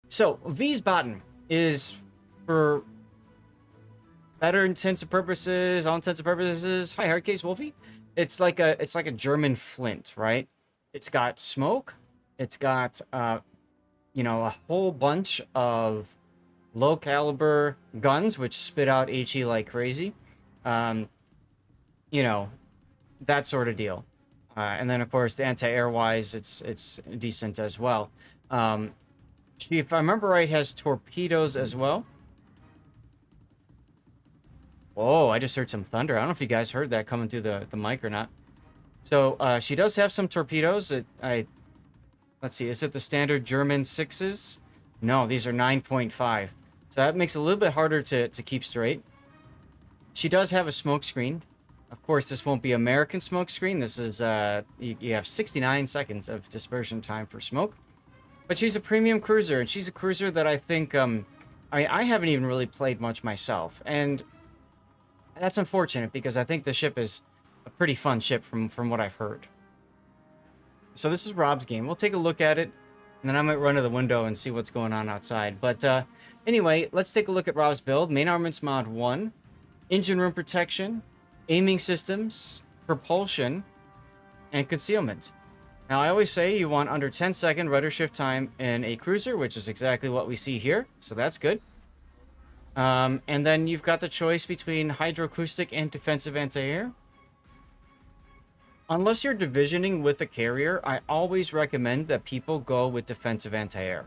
So Wiesbaden is, for better intents and purposes, all intents and purposes, hi Hardcase Wolfie. It's like a German Flint, right? It's got smoke. It's got a whole bunch of low caliber guns which spit out HE like crazy. Um, you know, that sort of deal. And then of course the anti-air wise, it's decent as well. If I remember right, has torpedoes as well. Whoa, I just heard some thunder. I don't know if you guys heard that coming through the mic or not. So she does have some torpedoes. Let's see, is it the standard German 6s? No, these are 9.5. So that makes it a little bit harder to keep straight. She does have a smoke screen. Of course, this won't be American smoke screen. This is, you have 69 seconds of dispersion time for smoke. But she's a premium cruiser, and she's a cruiser that I think, I haven't even really played much myself. And that's unfortunate because I think the ship is a pretty fun ship from what I've heard. So this is Rob's game. We'll take a look at it, and then I might run to the window and see what's going on outside. But anyway, let's take a look at Rob's build. Main armaments mod 1, engine room protection, aiming systems, propulsion, and concealment. Now, I always say you want under 10-second rudder shift time in a cruiser, which is exactly what we see here, so that's good. And then you've got the choice between hydroacoustic and defensive anti-air. Unless you're divisioning with a carrier, I always recommend that people go with defensive anti-air.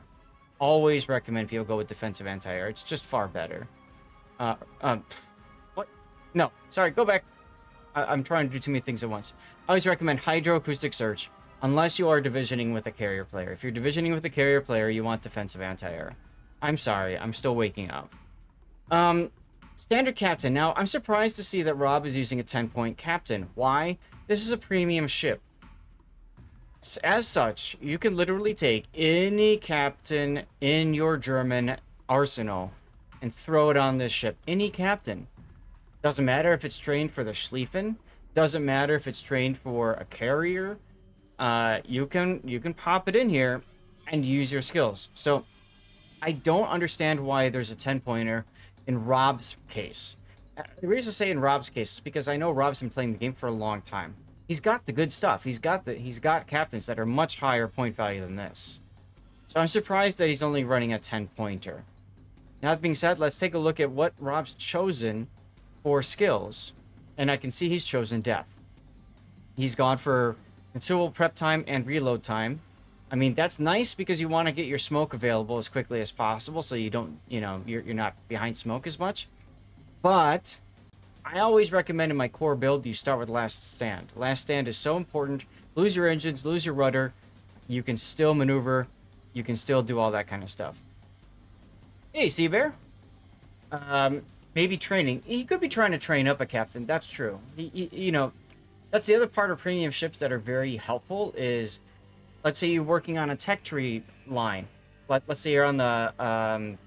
Always recommend people go with defensive anti-air. It's just far better. What? No, sorry, go back. I'm trying to do too many things at once. I always recommend hydroacoustic search, unless you are divisioning with a carrier player. If you're divisioning with a carrier player, you want defensive anti-air. I'm sorry, I'm still waking up. Standard captain. Now, I'm surprised to see that Rob is using a 10-point captain. Why? This is a premium ship. As such, you can literally take any captain in your German arsenal and throw it on this ship. Any captain. Doesn't matter if it's trained for the Schlieffen. Doesn't matter if it's trained for a carrier. You can pop it in here and use your skills. So, I don't understand why there's a 10-pointer in Rob's case. The reason I say in Rob's case is because I know Rob's been playing the game for a long time. He's got the good stuff. He's got captains that are much higher point value than this. So I'm surprised that he's only running a 10-pointer. Now, that being said, let's take a look at what Rob's chosen for skills. And I can see he's chosen death. He's gone for consumable prep time and reload time. I mean, that's nice because you want to get your smoke available as quickly as possible so you don't, you're not behind smoke as much. But I always recommend in my core build you start with last stand. Last stand is so important. Lose your engines, lose your rudder. You can still maneuver. You can still do all that kind of stuff. Hey, Seabear. Maybe training. He could be trying to train up a captain. That's true. That's the other part of premium ships that are very helpful is, let's say you're working on a tech tree line. Let's say you're on the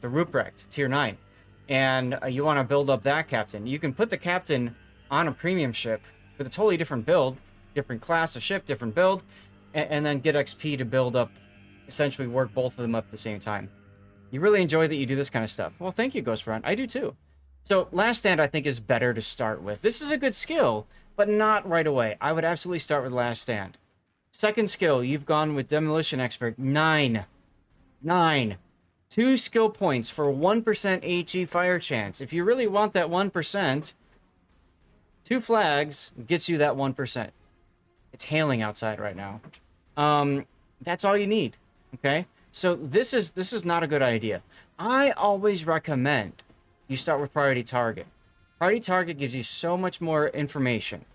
Ruprecht, tier 9. And you want to build up that captain. You can put the captain on a premium ship with a totally different build, different class of ship, different build, and then get XP to build up, essentially work both of them up at the same time. You really enjoy that you do this kind of stuff. Well, thank you, Ghostfront. I do too. So, last stand I think is better to start with. This is a good skill, but not right away. I would absolutely start with last stand. Second skill, you've gone with Demolition Expert. 9. 2 skill points for 1% HE fire chance. If you really want that 1%, 2 flags gets you that 1%. It's hailing outside right now. That's all you need. Okay? So this is not a good idea. I always recommend you start with Priority Target. Priority Target gives you so much more information.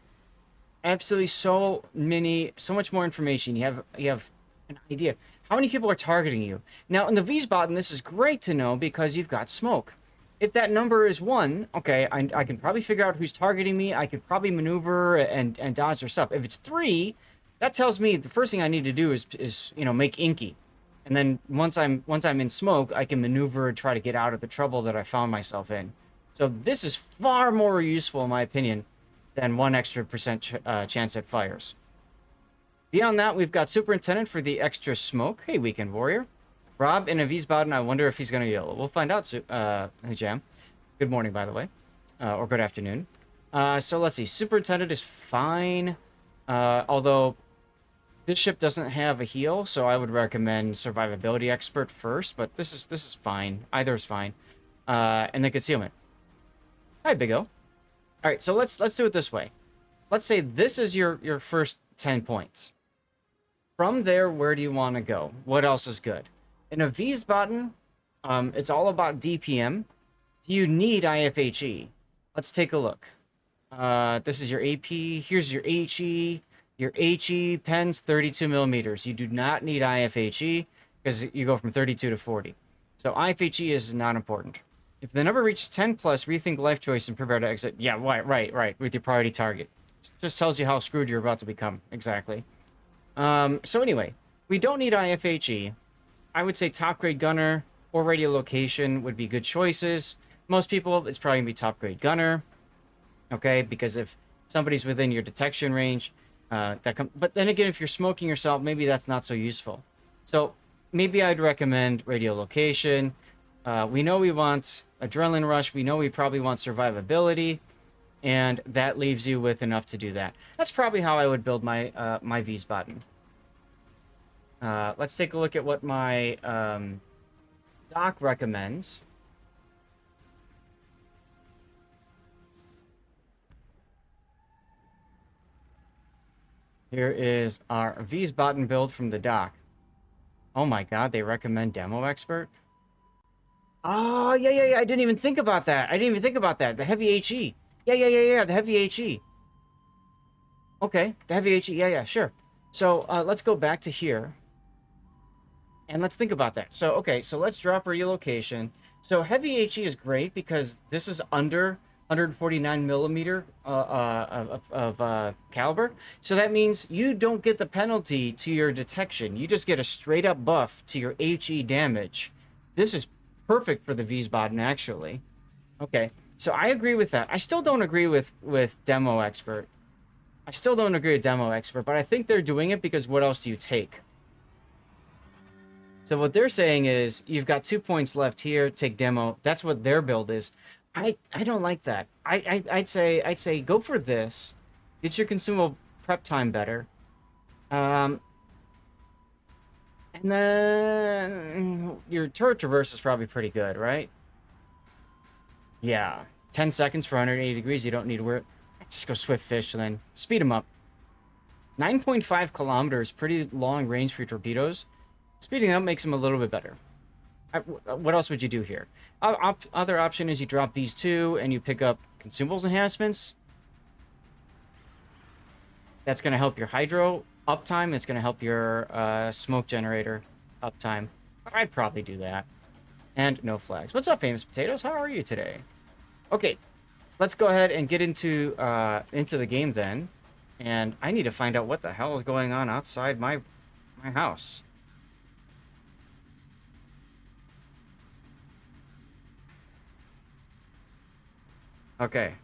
Absolutely so much more information. You have an idea. How many people are targeting you? Now, in the Wiesbaden, this is great to know because you've got smoke. If that number is 1, okay, I can probably figure out who's targeting me. I could probably maneuver and dodge their stuff. If it's 3, that tells me the first thing I need to do is make inky. And then once I'm in smoke, I can maneuver and try to get out of the trouble that I found myself in. So this is far more useful, in my opinion, than 1 extra percent chance at fires. Beyond that, we've got Superintendent for the extra smoke. Hey, Weekend Warrior. Rob in a Wiesbaden, I wonder if he's going to yell. We'll find out soon. Hey, Jam. Good morning, by the way. Or good afternoon. So let's see. Superintendent is fine. Although this ship doesn't have a heal, so I would recommend survivability expert first, but this is fine. Either is fine. And then concealment. Hi, Big O. All right, so let's do it this way. Let's say this is your first 10 points. From there, where do you want to go? What else is good? In a Wiesbaden, it's all about DPM. Do you need IFHE? Let's take a look. This is your AP. Here's your HE. Your HE pen's 32 millimeters. You do not need IFHE because you go from 32 to 40. So IFHE is not important. If the number reaches 10 plus, rethink life choice and prepare to exit. Yeah, right. With your priority target. Just tells you how screwed you're about to become. Exactly. So anyway, we don't need IFHE. I would say top grade gunner or radiolocation would be good choices. Most people, it's probably gonna be top grade gunner. Okay, because if somebody's within your detection range, but then again, if you're smoking yourself, maybe that's not so useful. So maybe I'd recommend radiolocation. We know we want adrenaline rush. We know we probably want survivability, and that leaves you with enough to do that. That's probably how I would build my my Wiesbaden. Let's take a look at what my doc recommends. Here is our Wiesbaden build from the doc. Oh my god, they recommend demo expert? Oh, yeah. I didn't even think about that. The heavy HE. Yeah. The heavy HE. Okay, the heavy HE. Yeah, sure. So let's go back to here. And let's think about that. So, okay, so let's drop relocation. So heavy HE is great because this is under 149 millimeter of caliber. So that means you don't get the penalty to your detection. You just get a straight up buff to your HE damage. This is perfect for the Wiesbaden, actually. Okay, so I agree with that. I still don't agree with Demo Expert. But I think they're doing it because what else do you take? So what they're saying is, you've got 2 points left here, take Demo. That's what their build is. I don't like that. I'd say go for this. Get your consumable prep time better. And then your turret traverse is probably pretty good, right? Yeah. 10 seconds for 180 degrees. You don't need to wear it. Just go swift fish and then speed them up. 9.5 kilometers, pretty long range for your torpedoes. Speeding up makes them a little bit better. What else would you do here? Other option is you drop these two and you pick up consumables enhancements. That's going to help your hydro uptime. It's going to help your smoke generator uptime. I'd probably do that. And no flags. What's up, Famous Potatoes? How are you today? Okay, let's go ahead and get into the game then. And I need to find out what the hell is going on outside my house. Okay,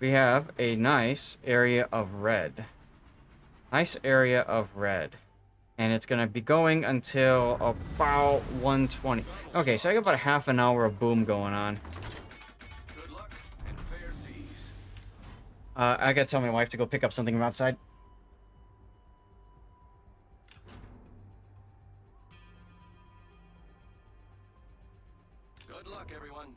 we have a nice area of red. And it's going to be going until about 1:20. Okay, so I got about a half an hour of boom going on. Good luck and fair seas. I got to tell my wife to go pick up something from outside. Good luck, everyone.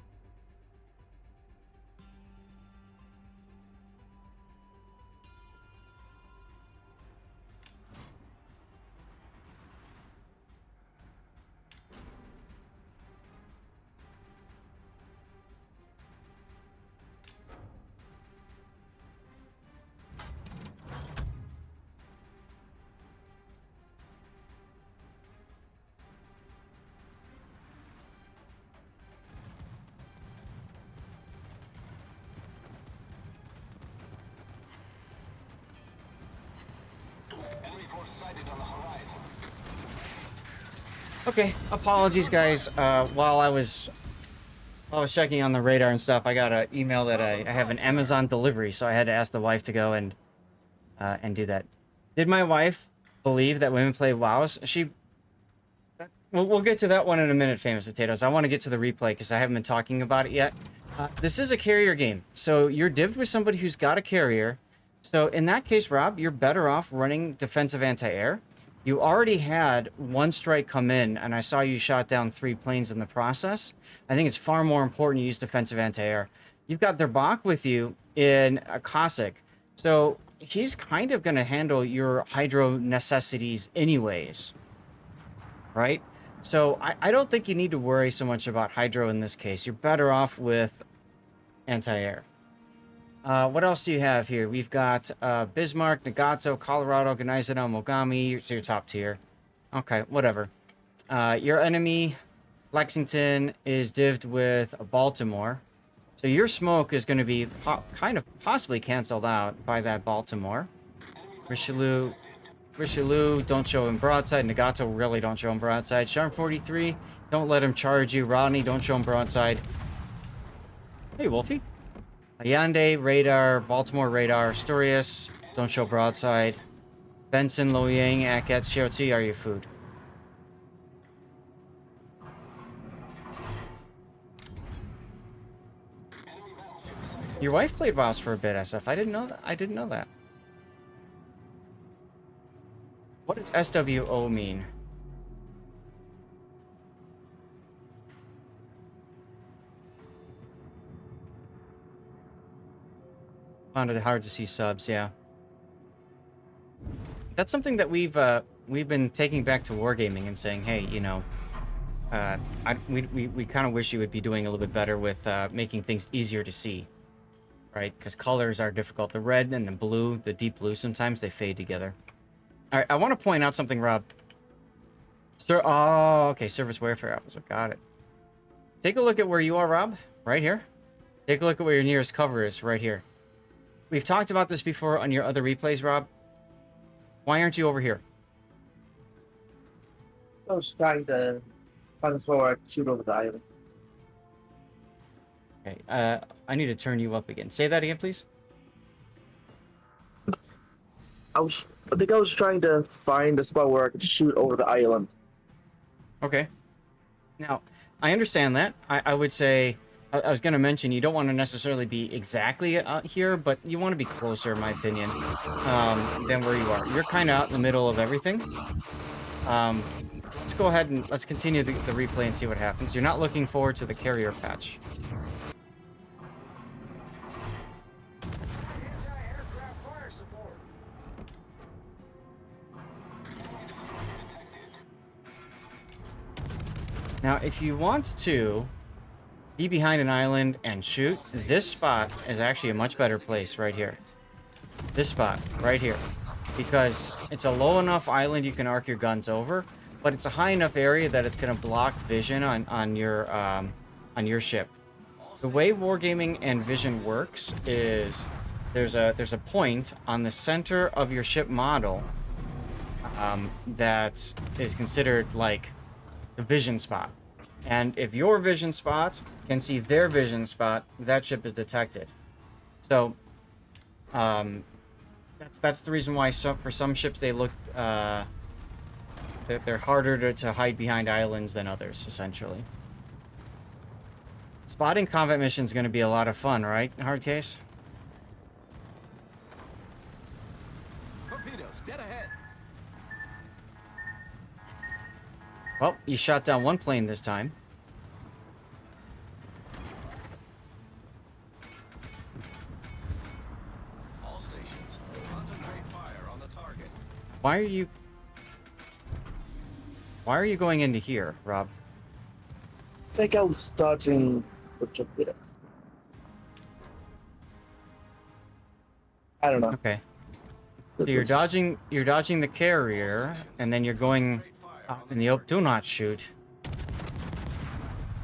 Enemy force sighted on the horizon. Okay, apologies, guys. While I was checking on the radar and stuff, I got an email that I have an Amazon delivery, so I had to ask the wife to go and do that. Did my wife believe that women play WoWs? we'll get to that one in a minute, Famous Potatoes. I want to get to the replay because I haven't been talking about it yet. This is a carrier game, so you're divved with somebody who's got a carrier. So in that case, Rob, you're better off running defensive anti-air. You already had one strike come in, and I saw you shot down 3 planes in the process. I think it's far more important to use defensive anti-air. You've got their Bach with you in a Cossack, so he's kind of going to handle your hydro necessities anyways, right? So I don't think you need to worry so much about hydro in this case. You're better off with anti-air. What else do you have here? We've got Bismarck, Nagato, Colorado, Gneisenau, Mogami. So your top tier. Okay, whatever. Your enemy, Lexington, is divvied with Baltimore. So your smoke is going to be kind of possibly canceled out by that Baltimore. Richelieu, don't show him broadside. Nagato, really don't show him broadside. Charm 43, don't let him charge you. Rodney, don't show him broadside. Hey, Wolfie. Allende, radar. Baltimore, radar. Asturias, don't show broadside. Benson, Loyang, Aket, Xiaozi, are your food. Your wife played boss for a bit, SF. I didn't know that. I didn't know that. What does SWO mean? Found it hard to see subs, yeah. That's something that we've been taking back to wargaming and saying, hey, you know, we kind of wish you would be doing a little bit better with making things easier to see, right? Because colors are difficult. The red and the blue, the deep blue, sometimes they fade together. All right, I want to point out something, Rob. Sir, oh, okay, service warfare officer, got it. Take a look at where you are, Rob, right here. Take a look at where your nearest cover is, right here. We've talked about this before on your other replays, Rob. Why aren't you over here? I was trying to find a spot where I could shoot over the island. Okay, I need to turn you up again. Say that again, please. I think I was trying to find a spot where I could shoot over the island. Okay. Now, I understand that. I would say, I was going to mention, you don't want to necessarily be exactly here, but you want to be closer, in my opinion, than where you are. You're kind of out in the middle of everything. Let's go ahead and let's continue the replay and see what happens. You're not looking forward to the carrier patch. Now, if you want to be behind an island and shoot, this spot is actually a much better place right here. This spot right here. Because it's a low enough island you can arc your guns over, but it's a high enough area that it's going to block vision on your ship. The way wargaming and vision works is there's a point on the center of your ship model that is considered like the vision spot. And if your vision spot can see their vision spot, that ship is detected. So that's the reason why for some ships they look they're harder to hide behind islands than others, essentially. Spotting combat mission is going to be a lot of fun, right, Hard Case? Torpedoes, dead ahead. Well, you shot down one plane this time. All stations, concentrate fire on the target. Why are you going into here, Rob? I think I was dodging the torpedoes. I don't know. Okay. So you're dodging the carrier, and then you're going out in the open. Do not shoot.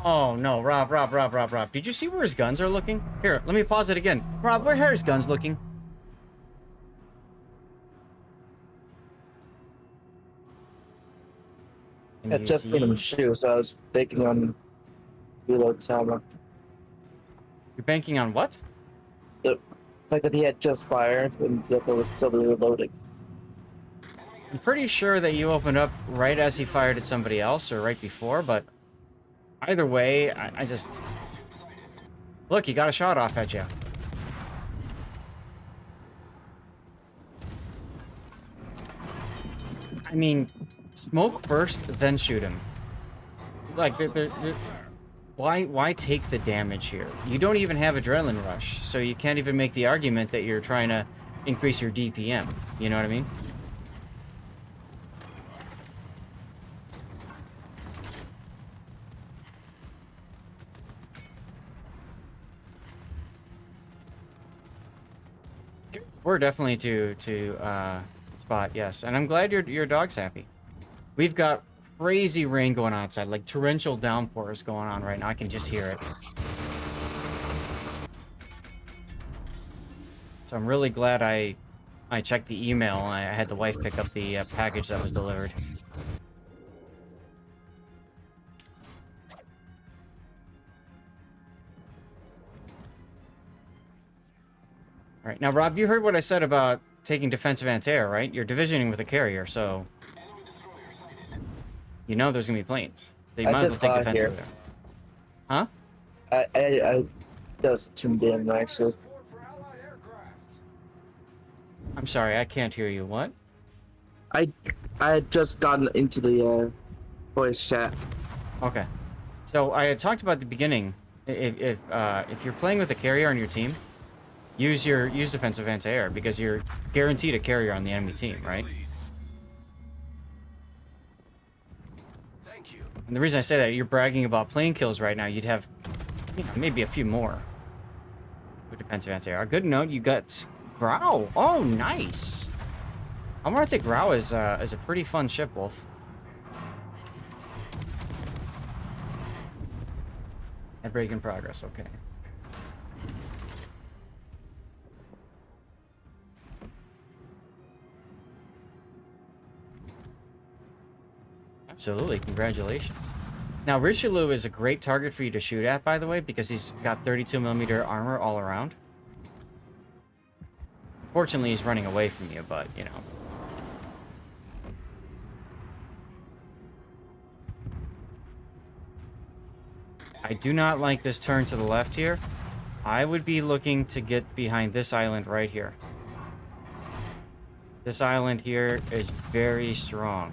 Oh no, Rob. Did you see where his guns are looking? Here, let me pause it again. Rob, where are his guns looking? I just seen him shoot, so I was banking on reload timer. You're banking on what? The fact that he had just fired and therefore was still reloading. I'm pretty sure that you opened up right as he fired at somebody else or right before, but either way, I just... Look, he got a shot off at you. I mean, smoke first, then shoot him. Like, why take the damage here? You don't even have adrenaline rush, so you can't even make the argument that you're trying to increase your DPM. You know what I mean? We're definitely to spot, yes. And I'm glad your dog's happy. We've got crazy rain going on outside, like torrential downpours going on right now. I can just hear it. So I'm really glad I checked the email. I had the wife pick up the package that was delivered. All right, now Rob, you heard what I said about taking defensive anti-air, right? You're divisioning with a carrier, so you know there's gonna be planes. So you might as well take defensive there. Huh? I just tuned in actually. I'm sorry, I can't hear you. What? I had just gotten into the voice chat. Okay. So I had talked about at the beginning, if you're playing with a carrier on your team, use defensive anti-air because you're guaranteed a carrier on the enemy team, right? Thank you. And the reason I say that, you're bragging about plane kills right now. You'd have, you know, maybe a few more with defensive anti-air. A good note, you got Grau. Oh, nice. I'm gonna take Grau as a pretty fun ship, Wolf. Head break in progress. Okay. Absolutely, congratulations. Now, Richelieu is a great target for you to shoot at, by the way, because he's got 32mm armor all around. Fortunately, he's running away from you, but, you know. I do not like this turn to the left here. I would be looking to get behind this island right here. This island here is very strong.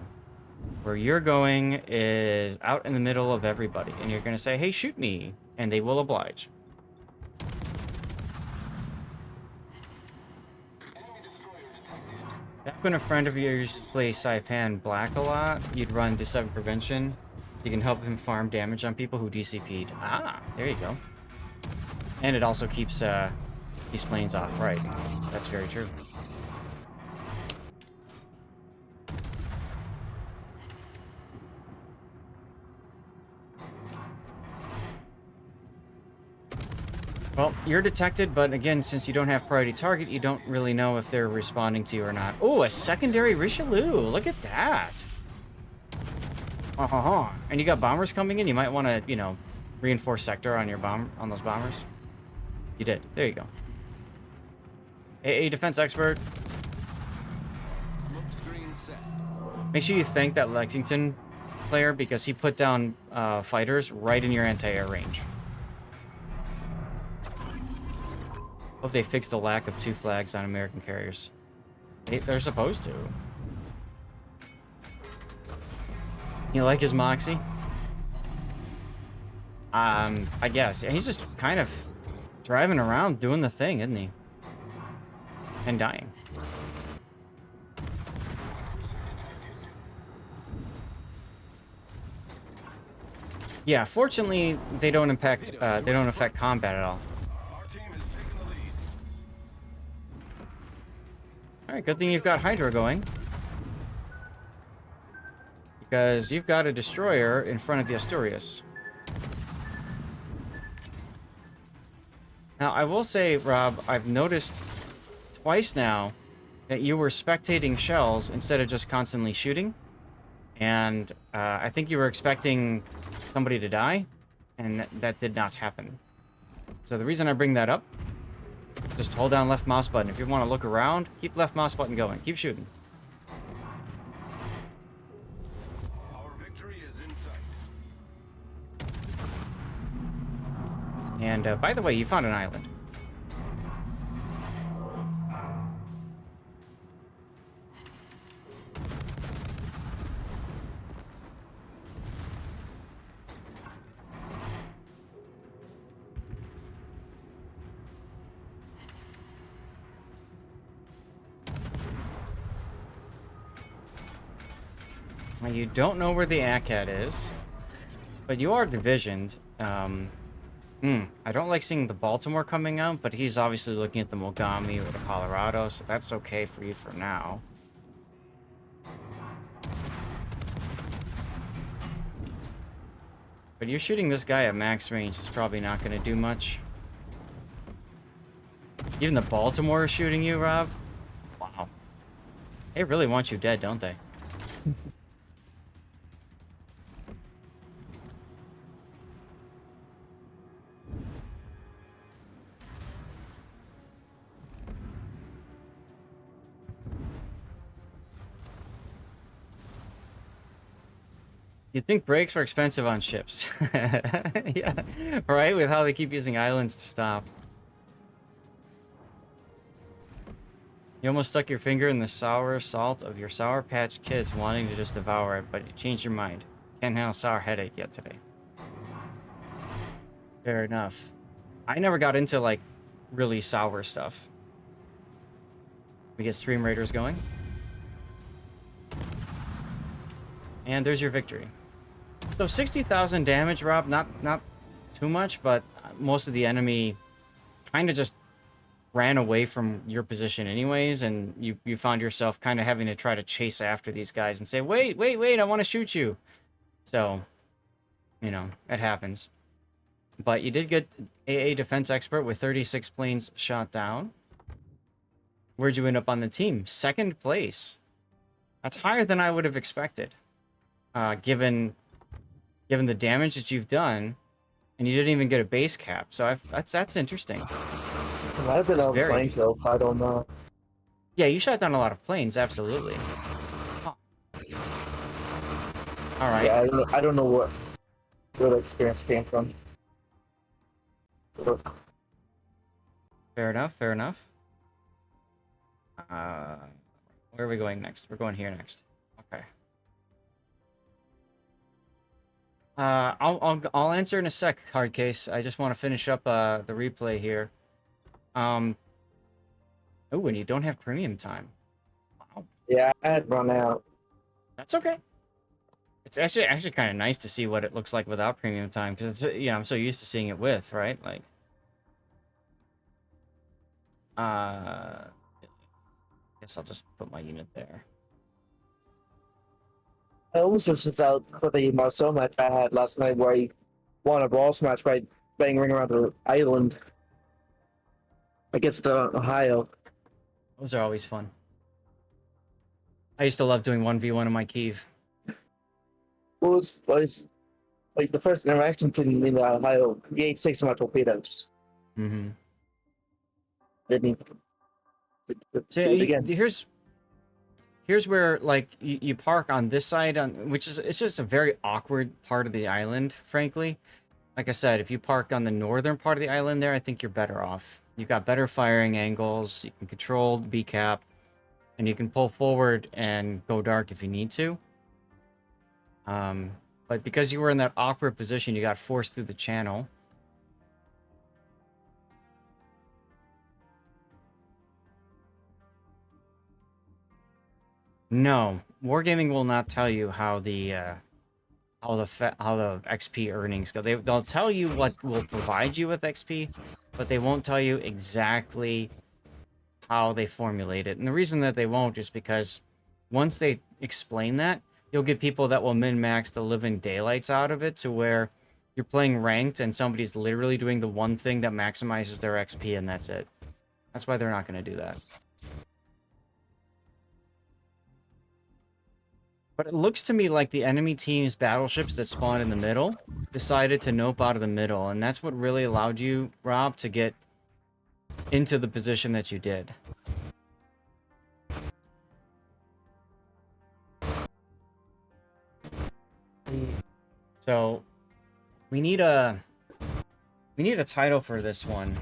Where you're going is out in the middle of everybody, and you're going to say, hey, shoot me, and they will oblige. Back when a friend of yours plays Saipan Black a lot, you'd run D7 Prevention. You can help him farm damage on people who DCP'd. Ah, there you go. And it also keeps these planes off, right? That's very true. Well, you're detected, but again, since you don't have priority target, you don't really know if they're responding to you or not. Oh, a secondary Richelieu. Look at that. And you got bombers coming in. You might want to, you know, reinforce sector on your on those bombers. You did. There you go. AA defense expert. Make sure you thank that Lexington player because he put down fighters right in your anti-air range. Hope they fixed the lack of 2 flags on American carriers. They're supposed to. You like his moxie? I guess. He's just kind of driving around doing the thing, isn't he? And dying. Yeah, fortunately, they don't affect combat at all. Alright, good thing you've got Hydra going. Because you've got a destroyer in front of the Asturias. Now, I will say, Rob, I've noticed twice now that you were spectating shells instead of just constantly shooting. And I think you were expecting somebody to die, and that did not happen. So the reason I bring that up, just hold down left mouse button. If you want to look around, keep left mouse button going. Keep shooting. And by the way, you found an island. Now, you don't know where the ACAT is, but you are divisioned. I don't like seeing the Baltimore coming out, but he's obviously looking at the Mogami or the Colorado, so that's okay for you for now. But you're shooting this guy at max range is probably not going to do much. Even the Baltimore is shooting you, Rob? Wow. They really want you dead, don't they? You'd think brakes are expensive on ships. Yeah, right? With how they keep using islands to stop. You almost stuck your finger in the sour salt of your Sour Patch Kids wanting to just devour it, but you changed your mind. Can't handle sour headache yet today. Fair enough. I never got into, like, really sour stuff. We get Stream Raiders going. And there's your victory. So 60,000 damage, Rob. Not too much, but most of the enemy kind of just ran away from your position anyways, and you found yourself kind of having to try to chase after these guys and say, wait, I want to shoot you. So, you know, it happens. But you did get AA Defense Expert with 36 planes shot down. Where'd you end up on the team? 2nd place. That's higher than I would have expected. Given the damage that you've done, and you didn't even get a base cap, so that's interesting. It might have been on planes though. I don't know. Yeah, you shot down a lot of planes, absolutely. Huh. All right. Yeah, I don't know where the experience came from. Fair enough. Fair enough. Where are we going next? We're going here next. Okay. I'll answer in a sec, Hardcase. I just want to finish up the replay here. Oh, and you don't have premium time. Wow. Yeah, I had run out. That's okay. It's actually kind of nice to see what it looks like without premium time, because it's, you know, I'm so used to seeing it with, right? Like, guess I'll just put my unit there. I almost was just out for the Marceau match I had last night where I won a Ross match by banging around the island against Ohio. Those are always fun. I used to love doing 1v1 in my Kiev. Well, it's like the first interaction between me and Ohio creates 6 of my torpedoes. Mm-hmm. Didn't So again. here's where, like, you park on this side, which is, it's just a very awkward part of the island, frankly. Like I said, if you park on the northern part of the island there, I think you're better off. You've got better firing angles, you can control BCAP, and you can pull forward and go dark if you need to. But because you were in that awkward position, you got forced through the channel. No, Wargaming will not tell you how the XP earnings go. They'll tell you what will provide you with XP, but they won't tell you exactly how they formulate it. And the reason that they won't is because once they explain that, you'll get people that will min-max the living daylights out of it to where you're playing ranked and somebody's literally doing the one thing that maximizes their XP, and that's it. That's why they're not going to do that. But it looks to me like the enemy team's battleships that spawned in the middle decided to nope out of the middle, and that's what really allowed you, Rob, to get into the position that you did. So, we need a We need a title for this one.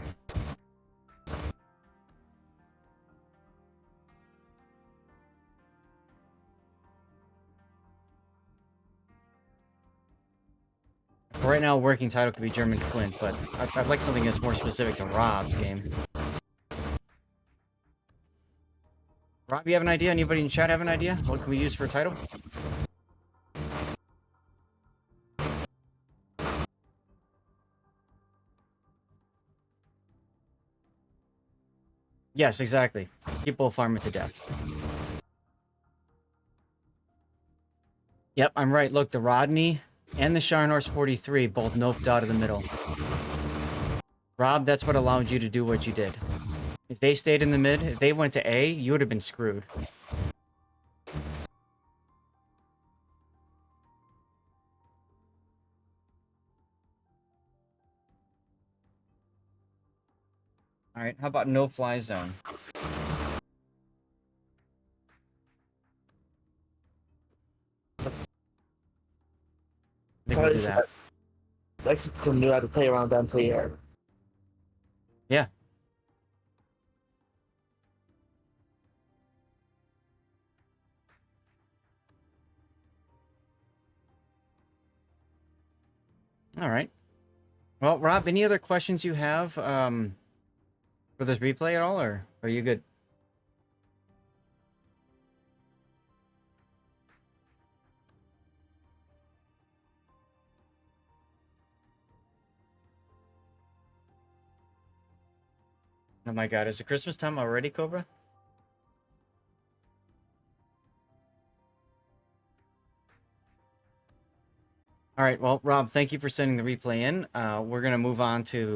Right now, a working title could be German Flint, but I'd like something that's more specific to Rob's game. Rob, you have an idea? Anybody in chat have an idea? What can we use for a title? Yes, exactly. People farm it to death. Yep, I'm right. Look, the Rodney and the Sharnhorse 43 both noped out of the middle. Rob, that's what allowed you to do what you did. If they stayed in the mid, if they went to A, you would have been screwed. Alright, how about no fly zone? I think we'll do that. Mexico knew how to play around anti-air. Yeah. Alright. Well, Rob, any other questions you have for this replay at all, or are you good? Oh my god, is it Christmas time already, Cobra? Alright, well, Rob, thank you for sending the replay in. We're going to move on to